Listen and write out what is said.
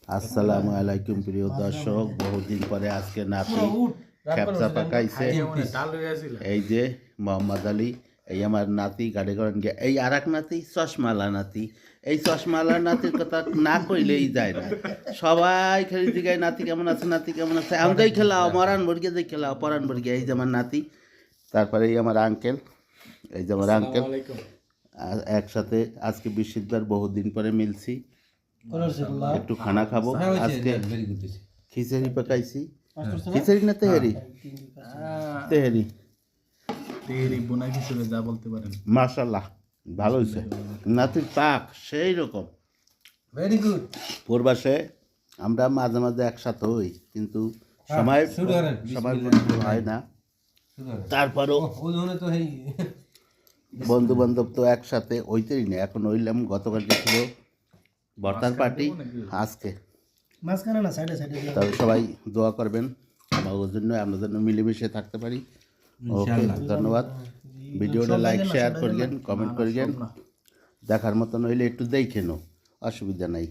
আসসালামু আলাইকুম প্রিয় দর্শক, বহুদিন পরে আজকে নাতি খ্যাপসা পাকাইছে। এই যে মোহাম্মদ আলী, এই আমার নাতি গাড়ি করেন গিয়ে, এই আর এক নাতি চশমালা নাতি। এই চশমালা নাতির কথা না কইলেই যায় না, সবাই খেলি দিকে নাতি কেমন আছে, নাতি কেমন আছে, আমাকেই খেলাও, মরান মুরগি দিয়ে খেলাও, পরান মুরগি। এই যে আমার নাতি, তারপরে এই আমার আঙ্কেল, এই যে আমার আঙ্কেল, একসাথে আজকে বৃহস্পতিবার বহুদিন পরে মিলছি, একটু খানা খাবো। আজকে খিচুড়ি পাকাইছি। খিচুড়ি না তেহেরি? তেহেরি তেহেরি বোনা খিচুড়ি যা বলতে পারেন। মাশাআল্লাহ, ভালো হয়েছে। নাতির পাক সেই রকম, ভেরি গুড। পূর্বাসে আমরা মাঝে মাঝে একসাথে হই, কিন্তু সময় হয় না। তারপরও বন্ধু বান্ধব তো একসাথে হইতেই না। এখন হইলাম, গতকাল ছিল বর্তার পার্টি, আজকে তবে সবাই দোয়া করবেন আমাদের জন্য, আমরা যেন মিলেমিশে থাকতে পারি। ওকে, ধন্যবাদ। ভিডিওটা লাইক শেয়ার করবেন, কমেন্ট করবেন। দেখার মতন হইলে একটু দেখে নো, অসুবিধা নাই।